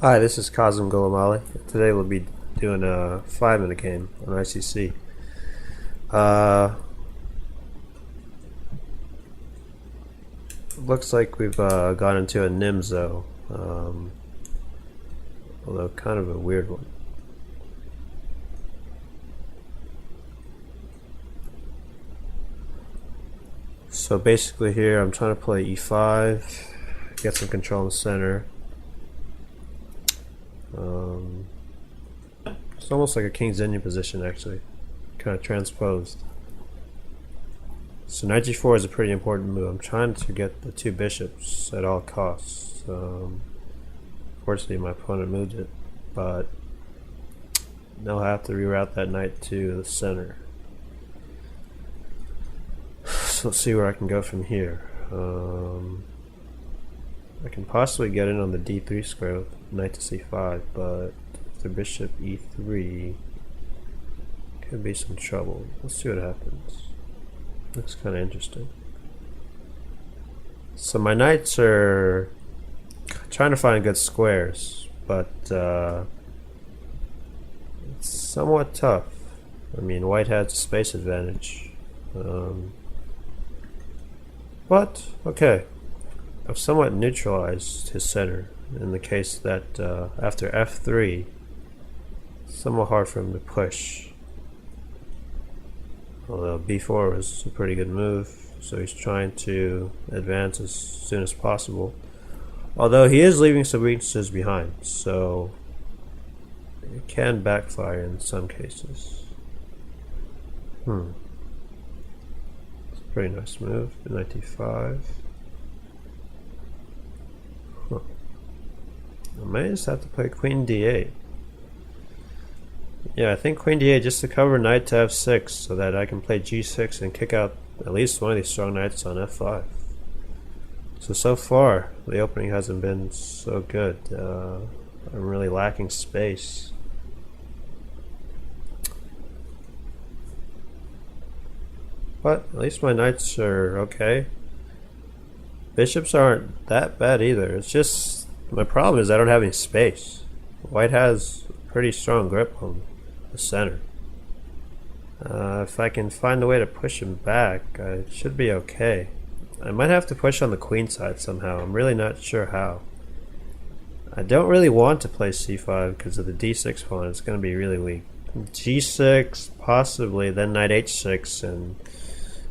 Hi, this is Kazim Gulamali. Today we'll be doing a 5-minute game on ICC. Looks like we've got into a NIMSO, although kind of a weird one. So basically here I'm trying to play e5, get some control in the center. It's almost like a king's Indian position, actually, kind of transposed. So knight g4 is a pretty important move. I'm trying to get the two bishops at all costs. Fortunately my opponent moved it, but now I have to reroute that knight to the center. So let's see where I can go from here. I can possibly get in on the d3 square with knight to c5, but the bishop e3 could be some trouble. Let's see what happens. Looks kind of interesting. So my knights are trying to find good squares, but it's somewhat tough. I mean, white has a space advantage. But, okay. I've somewhat neutralized his center in the case that after f3, it's somewhat hard for him to push. Although b4 was a pretty good move, so he's trying to advance as soon as possible. Although he is leaving some weaknesses behind, so it can backfire in some cases. It's a pretty nice move, knight d5. I may just have to play queen d8. Yeah, I think queen d8 just to cover knight to f6 so that I can play g6 and kick out at least one of these strong knights on f5. So far the opening hasn't been so good. I'm really lacking space. But at least my knights are okay. Bishops aren't that bad either. It's just my problem is I don't have any space. White has a pretty strong grip on the center. If I can find a way to push him back, I should be okay. I might have to push on the queen side somehow. I'm really not sure how. I don't really want to play c5 because of the d6 pawn. It's going to be really weak. g6, possibly, then knight h6, and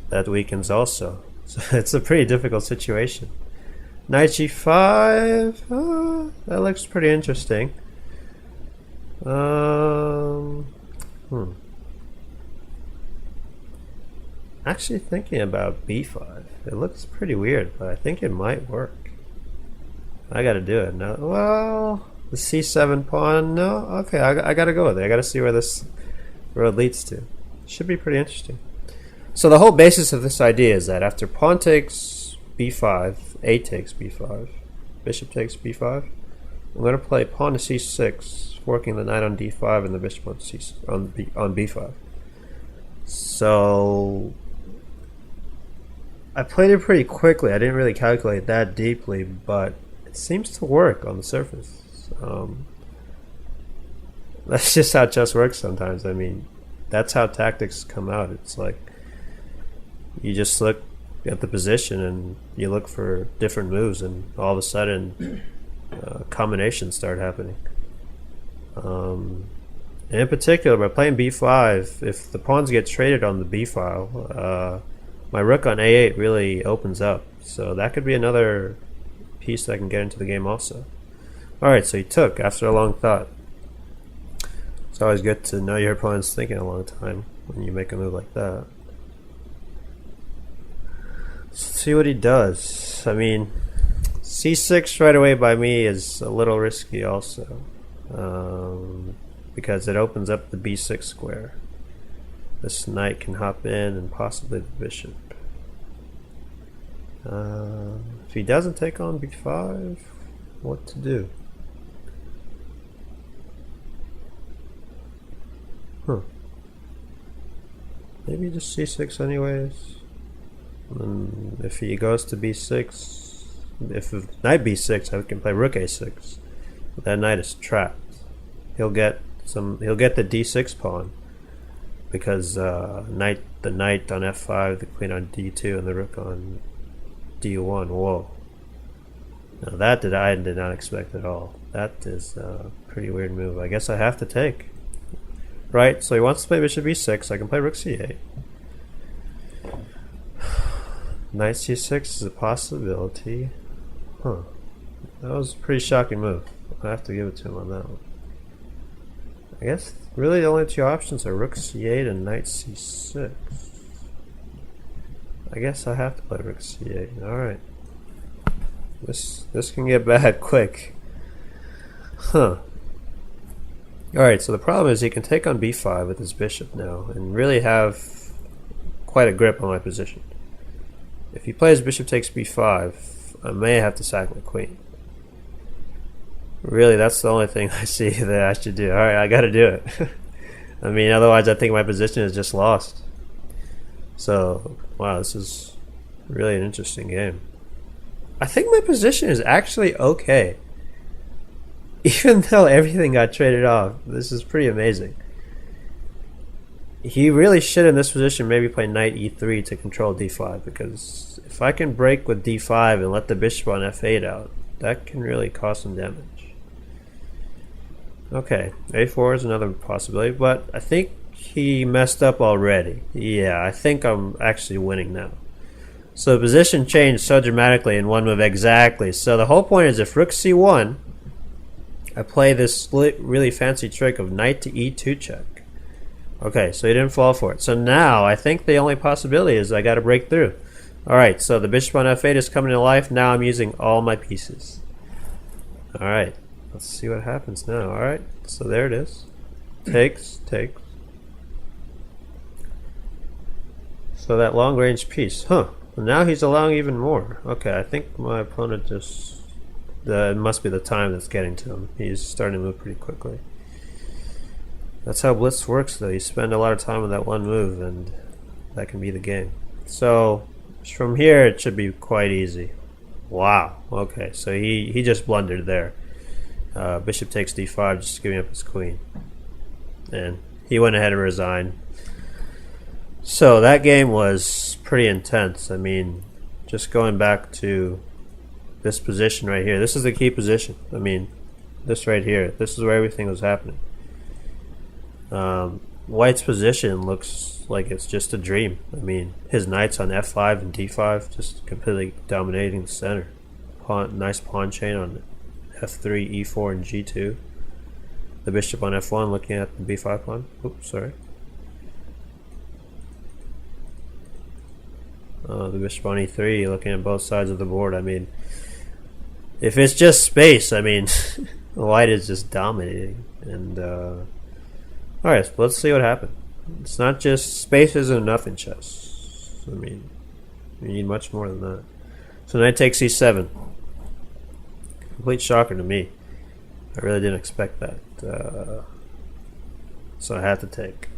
that weakens also. So it's a pretty difficult situation. Knight g5, that looks pretty interesting. Actually thinking about b5. It looks pretty weird, but I think it might work. I gotta do it now. Well, the c7 pawn, no? Okay, I gotta go with it. I gotta see where this road leads to. Should be pretty interesting. So the whole basis of this idea is that after pawn takes b5, a takes b5, bishop takes b5, I'm going to play pawn to c6, forking the knight on d5 and the bishop on b5. So I played it pretty quickly. I didn't really calculate that deeply, but it seems to work on the surface. That's just how chess works sometimes. I mean, that's how tactics come out. It's like you just look at the position and you look for different moves, and all of a sudden combinations start happening. And in particular, by playing b5, if the pawns get traded on the b file, my rook on a8 really opens up. So that could be another piece that can get into the game also. Alright, so he took after a long thought. It's always good to know your opponent's thinking a long time when you make a move like that. Let's see what he does. I mean, c6 right away by me is a little risky also, because it opens up the b6 square. This knight can hop in and possibly the bishop. If he doesn't take on b5, what to do? Maybe just c6 anyways. And if he goes to b6, if knight b6, I can play rook a6. But that knight is trapped. He'll get the d6 pawn because the knight on f5, the queen on d2, and the rook on d1. Whoa! Now that I did not expect at all. That is a pretty weird move. I guess I have to take. Right, so he wants to play bishop b6. I can play rook c8. Knight c6 is a possibility. Huh. That was a pretty shocking move. I have to give it to him on that one. I guess really the only two options are rook c8 and knight c6. I guess I have to play rook c8. Alright. This can get bad quick. Huh. Alright, so the problem is he can take on b5 with his bishop now and really have quite a grip on my position. If he plays bishop takes b5, I may have to sack my queen. Really, that's the only thing I see that I should do. Alright, I gotta do it. I mean, otherwise I think my position is just lost. So, wow, this is really an interesting game. I think my position is actually okay. Even though everything got traded off, this is pretty amazing. He really should in this position maybe play knight e3 to control d5, because if I can break with d5 and let the bishop on f8 out, that can really cause some damage. Okay, a4 is another possibility, but I think he messed up already. Yeah, I think I'm actually winning now. So the position changed so dramatically in one move exactly. So the whole point is if rook c1, I play this really fancy trick of knight to e2 check. Okay, so he didn't fall for it. So now I think the only possibility is I got to break through. Alright, so the bishop on f8 is coming to life. Now I'm using all my pieces. Alright, let's see what happens now. Alright, so there it is. Takes. So that long range piece. Huh. Now he's allowing even more. Okay, I think my opponent just... it must be the time that's getting to him. He's starting to move pretty quickly. That's how Blitz works though. You spend a lot of time with that one move and that can be the game. So from here it should be quite easy. Wow. Okay, so he just blundered there. Bishop takes d5, just giving up his queen. And he went ahead and resigned. So that game was pretty intense. I mean, just going back to this position right here. This is the key position. I mean, this right here. This is where everything was happening. White's position looks like it's just a dream. I mean, his knights on f5 and d5 just completely dominating the center. Nice pawn chain on f3, e4, and g2. The bishop on f1 looking at the b5 pawn. Oops, sorry. The bishop on e3 looking at both sides of the board. I mean, if it's just space, I mean, white is just dominating. And alright, so let's see what happens. It's not just space isn't enough in chess. I mean, you need much more than that. So knight takes c7. Complete shocker to me. I really didn't expect that. So I had to take.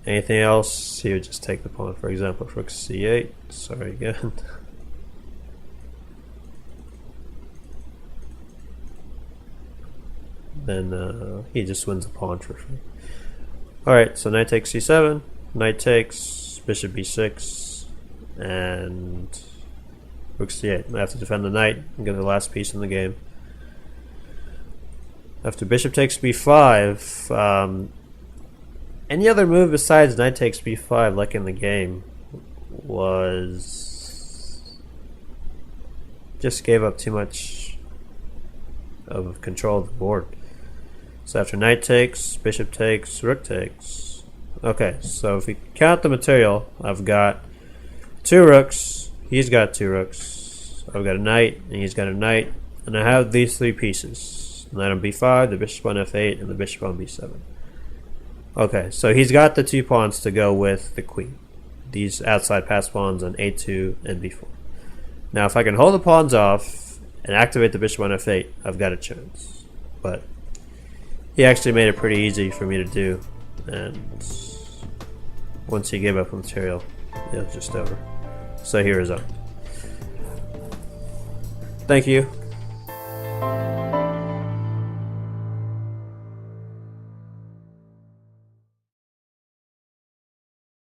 Anything else, he would just take the pawn. For example, rook c8. Sorry again. Then he just wins the pawn for free. Alright, so knight takes c7, knight takes, bishop b6, and rook c8. I have to defend the knight and get the last piece in the game. After bishop takes b5, any other move besides knight takes b5, like in the game, was just gave up too much of control of the board. So after knight takes, bishop takes, rook takes. Okay, so if we count the material, I've got 2 rooks, he's got 2 rooks, I've got a knight, and he's got a knight, and I have these 3 pieces. The knight on b5, the bishop on f8, and the bishop on b7. Okay, so he's got the 2 pawns to go with the queen. These outside pass pawns on a2 and b4. Now if I can hold the pawns off and activate the bishop on f8, I've got a chance. But he actually made it pretty easy for me to do, and once he gave up material, it was just over. So he resigned. Thank you.